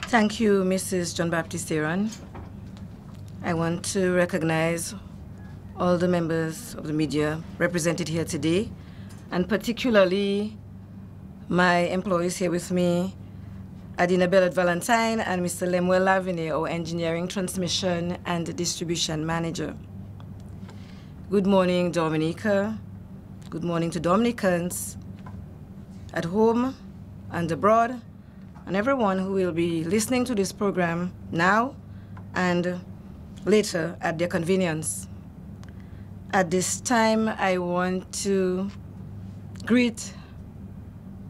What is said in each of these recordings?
Thank you, Mrs. John Baptiste Aaron. I want to recognize all the members of the media represented here today, and particularly my employees here with me, Adina Bellet-Valentine and Mr. Lemuel Lavigne, our Engineering, Transmission and Distribution Manager. Good morning, Dominica. Good morning to Dominicans at home and abroad, and everyone who will be listening to this program now and later at their convenience. At this time, I want to greet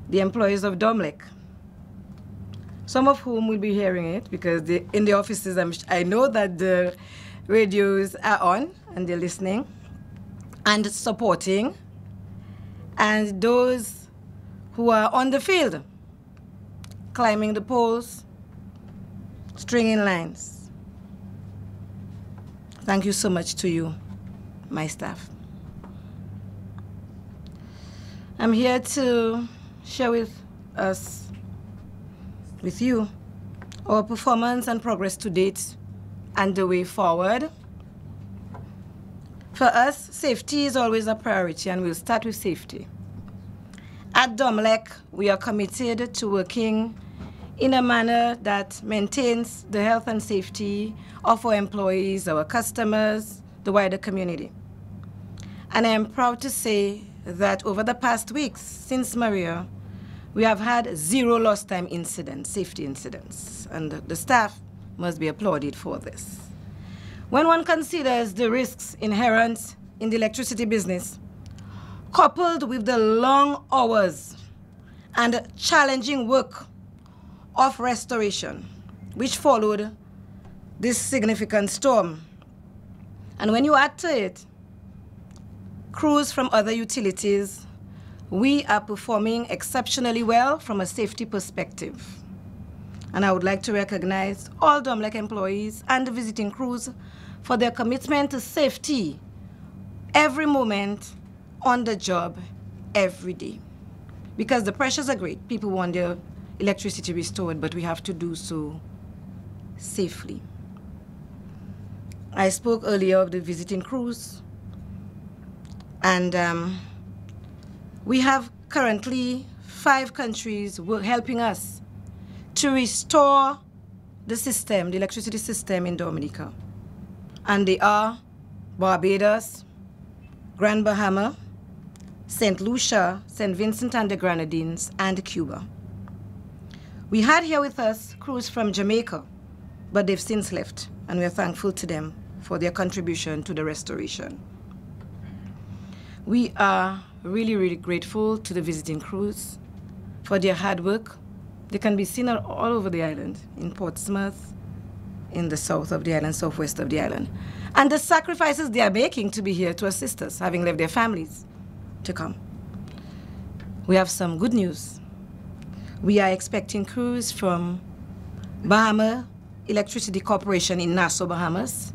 the employees of DOMLEC, some of whom will be hearing it because in the offices I know that the radios are on and they're listening and supporting, and those who are on the field, climbing the poles, stringing lines. Thank you so much to you, my staff. I'm here to share with you, our performance and progress to date and the way forward. For us, safety is always a priority, and we'll start with safety. At DOMLEC, we are committed to working in a manner that maintains the health and safety of our employees, our customers, the wider community. And I am proud to say that over the past weeks, since Maria, we have had 0 lost time incidents, safety incidents, and the staff must be applauded for this. When one considers the risks inherent in the electricity business, coupled with the long hours and challenging work of restoration, which followed this significant storm, and when you add to it crews from other utilities, we are performing exceptionally well from a safety perspective. And I would like to recognize all DOMLEC employees and the visiting crews for their commitment to safety every moment on the job, every day. Because the pressures are great. People want their electricity restored, but we have to do so safely. I spoke earlier of the visiting crews, and we have currently 5 countries helping us to restore the system, the electricity system in Dominica. And they are Barbados, Grand Bahama, St. Lucia, St. Vincent and the Grenadines, and Cuba. We had here with us crews from Jamaica, but they've since left, and we are thankful to them for their contribution to the restoration. We are really, really grateful to the visiting crews for their hard work. They can be seen all over the island, in Portsmouth, in the south of the island, southwest of the island. And the sacrifices they are making to be here to assist us, having left their families to come. We have some good news. We are expecting crews from Bahama Electricity Corporation in Nassau, Bahamas,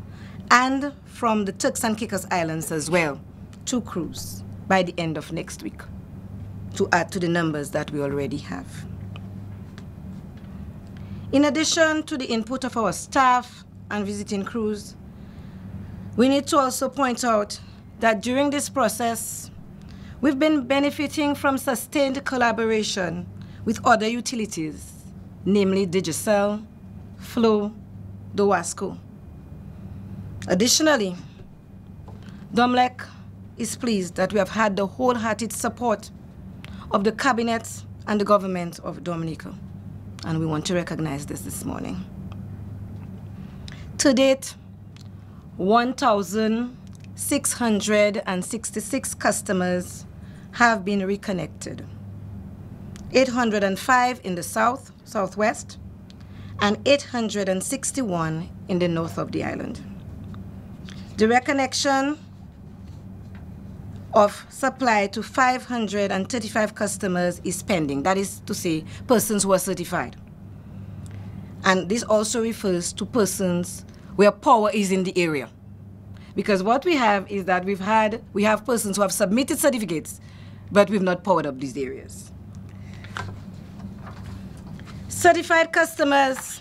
and from the Turks and Caicos Islands as well, 2 crews by the end of next week, to add to the numbers that we already have. In addition to the input of our staff and visiting crews, we need to also point out that during this process, we've been benefiting from sustained collaboration with other utilities, namely Digicel, Flow, DOWASCO. Additionally, DOMLEC is pleased that we have had the wholehearted support of the Cabinet and the government of Dominica, and we want to recognize this morning. To date, 1,666 customers have been reconnected. 805 in the south, southwest, and 861 in the north of the island. The reconnection of supply to 535 customers is pending. That is to say, persons who are certified. And this also refers to persons where power is in the area. Because what we have is that we have persons who have submitted certificates, but we've not powered up these areas. Certified customers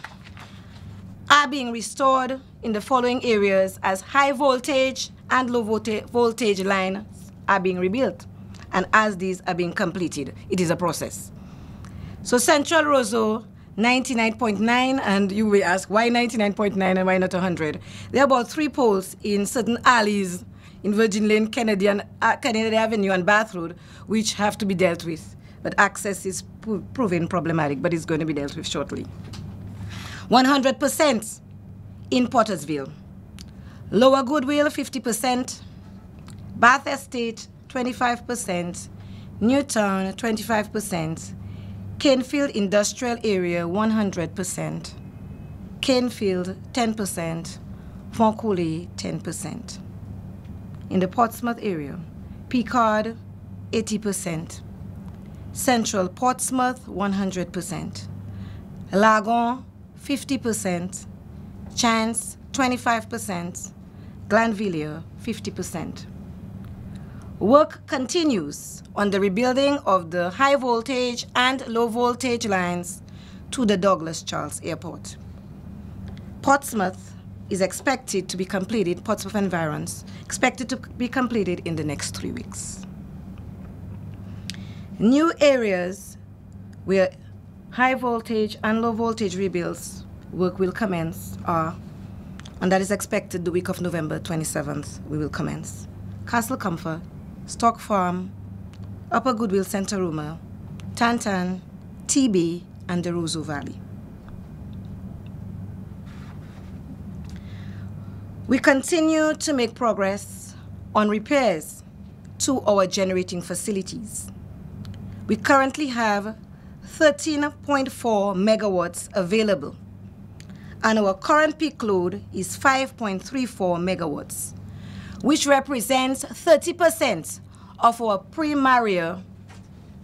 are being restored in the following areas as high voltage and low voltage lines are being rebuilt. And as these are being completed, it is a process. So Central Roseau, 99.9, and you will ask why 99.9 and why not 100? There are about 3 poles in certain alleys in Virgin Lane, Kennedy Avenue and Bath Road, which have to be dealt with. But access is proving problematic, but it's going to be dealt with shortly. 100% in Pottersville. Lower Goodwill, 50%. Bath Estate, 25%. Newtown, 25%. Canefield Industrial Area, 100%. Canefield, 10%. Foncoulé, 10%. In the Portsmouth area, Picard, 80%. Central Portsmouth, 100%. Lagon, 50%. Chance, 25%. Glanville, 50%. Work continues on the rebuilding of the high voltage and low voltage lines to the Douglas Charles Airport. Portsmouth is expected to be completed, Portsmouth Environs, expected to be completed in the next 3 weeks. New areas where high voltage and low voltage rebuilds work will commence are, and that is expected the week of November 27th, we will commence. Castle Comfort, Stock Farm, Upper Goodwill Center Roma, Tantan, TB, and the Roseau Valley. We continue to make progress on repairs to our generating facilities. We currently have 13.4 megawatts available, and our current peak load is 5.34 megawatts, which represents 30% of our pre-Maria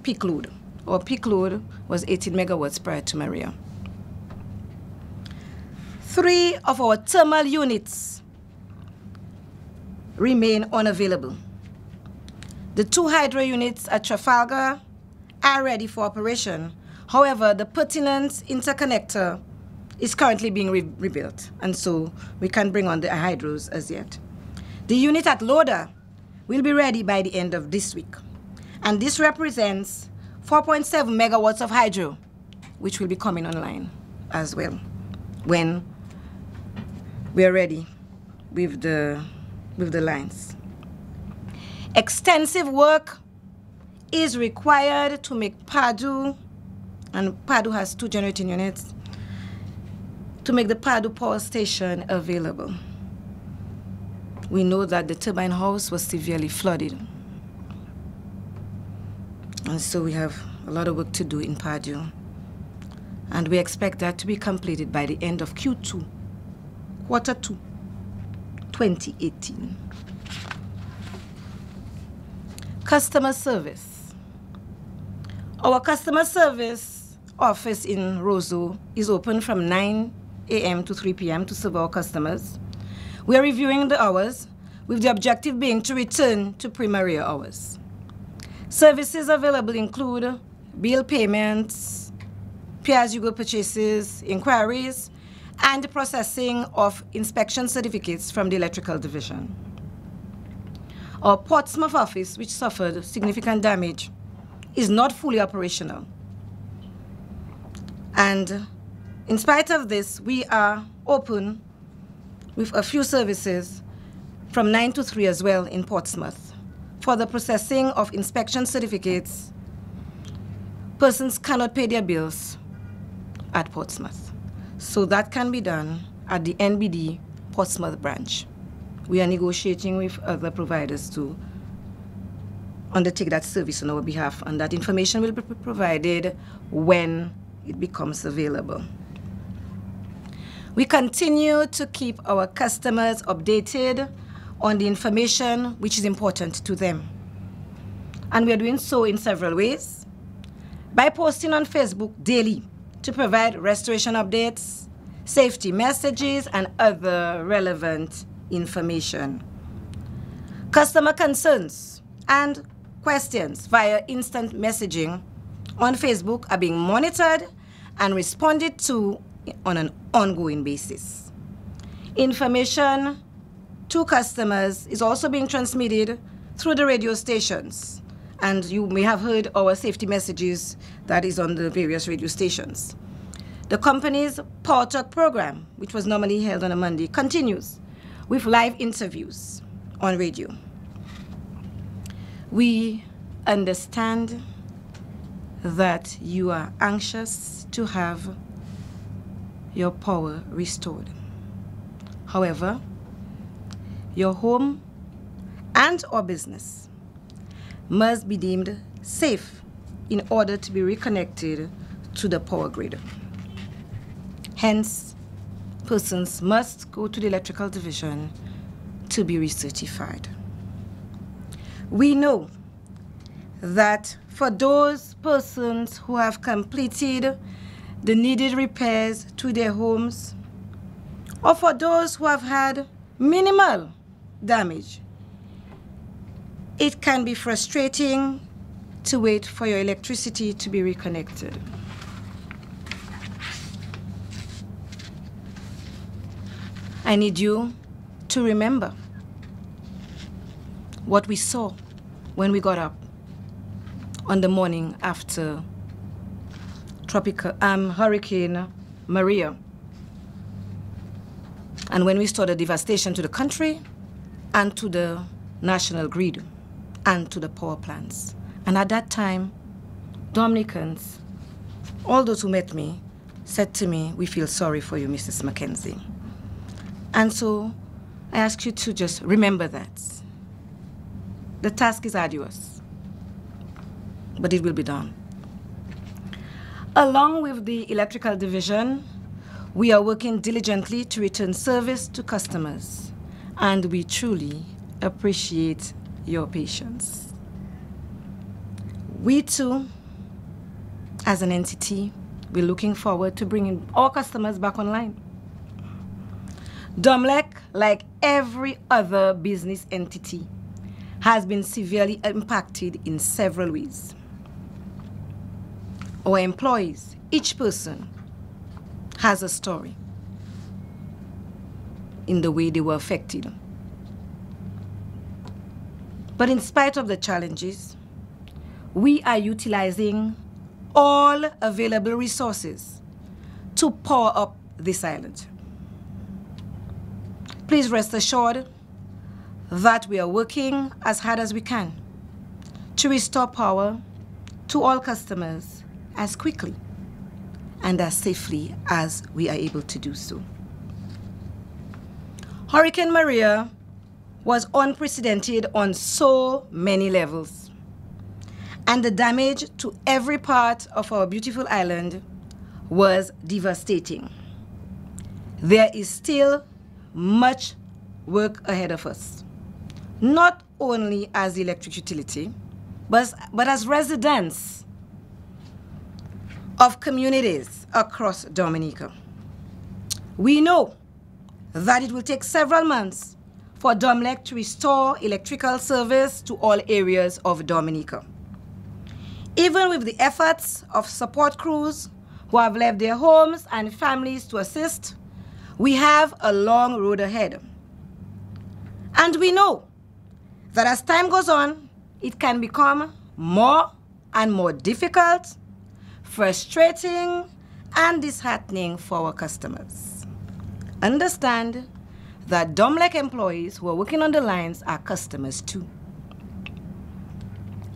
peak load. Our peak load was 18 megawatts prior to Maria. 3 of our thermal units remain unavailable. The 2 hydro units at Trafalgar are ready for operation. However, the pertinent interconnector is currently being rebuilt, and so we can't bring on the hydros as yet. The unit at Loda will be ready by the end of this week, and this represents 4.7 megawatts of hydro, which will be coming online as well when we are ready with the lines. Extensive work is required to make Padu, and Padu has 2 generating units, to make the Padu power station available. We know that the turbine house was severely flooded, and so we have a lot of work to do in Padu, and we expect that to be completed by the end of Q2, quarter 2, 2018. Customer service. Our customer service office in Roseau is open from 9 a.m. to 3 p.m. to serve our customers. We are reviewing the hours, with the objective being to return to pre-Maria hours. Services available include bill payments, pay-as-you-go purchases, inquiries, and processing of inspection certificates from the electrical division. Our Portsmouth office, which suffered significant damage, is not fully operational. And in spite of this, we are open with a few services from 9 to 3 as well in Portsmouth. For the processing of inspection certificates, persons cannot pay their bills at Portsmouth. So that can be done at the NBD Portsmouth branch. We are negotiating with other providers to undertake that service on our behalf, and that information will be provided when it becomes available. We continue to keep our customers updated on the information which is important to them. And we are doing so in several ways. By posting on Facebook daily to provide restoration updates, safety messages, and other relevant information. Customer concerns and questions via instant messaging on Facebook are being monitored and responded to on an ongoing basis. Information to customers is also being transmitted through the radio stations, and you may have heard our safety messages that is on the various radio stations. The company's Power Talk program, which was normally held on a Monday, continues with live interviews on radio. We understand that you are anxious to have your power restored. However, your home and or business must be deemed safe in order to be reconnected to the power grid. Hence, persons must go to the electrical division to be recertified. We know that for those persons who have completed the needed repairs to their homes, or for those who have had minimal damage, it can be frustrating to wait for your electricity to be reconnected. I need you to remember what we saw when we got up on the morning after Hurricane Maria, and when we saw the devastation to the country and to the national grid and to the power plants. And at that time, Dominicans, all those who met me, said to me, "We feel sorry for you, Mrs. McKenzie." And so I ask you to just remember that. The task is arduous, but it will be done. Along with the electrical division, we are working diligently to return service to customers, and we truly appreciate your patience. We too, as an entity, we're looking forward to bringing our customers back online. DOMLEC, like every other business entity, has been severely impacted in several ways. Our employees, each person, has a story in the way they were affected. But in spite of the challenges, we are utilizing all available resources to power up this island. Please rest assured that we are working as hard as we can to restore power to all customers as quickly and as safely as we are able to do so. Hurricane Maria was unprecedented on so many levels, and the damage to every part of our beautiful island was devastating. There is still much work ahead of us, not only as the electric utility, but as residents of communities across Dominica. We know that it will take several months for DOMLEC to restore electrical service to all areas of Dominica. Even with the efforts of support crews who have left their homes and families to assist, we have a long road ahead. And we know that as time goes on, it can become more and more difficult, frustrating, and disheartening for our customers. Understand that DOMLEC employees who are working on the lines are customers too.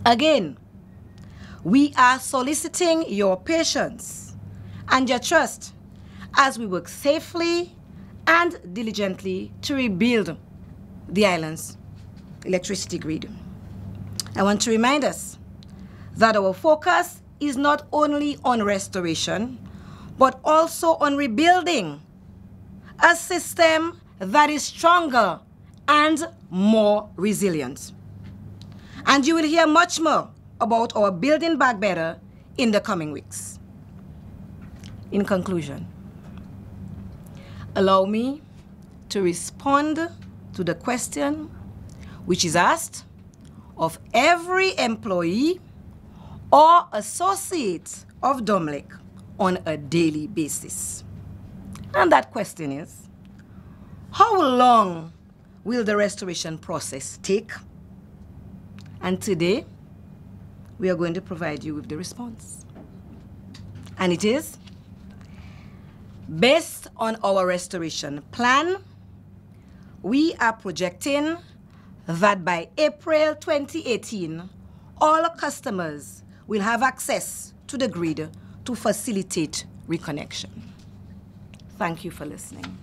Again, we are soliciting your patience and your trust as we work safely and diligently to rebuild the island's electricity grid. I want to remind us that our focus is not only on restoration, but also on rebuilding a system that is stronger and more resilient. And you will hear much more about our Building Back Better in the coming weeks. In conclusion, allow me to respond to the question which is asked of every employee or associate of DOMLEC on a daily basis. And that question is, how long will the restoration process take? And today, we are going to provide you with the response. And it is, based on our restoration plan, we are projecting that by April 2018, all customers will have access to the grid to facilitate reconnection. Thank you for listening.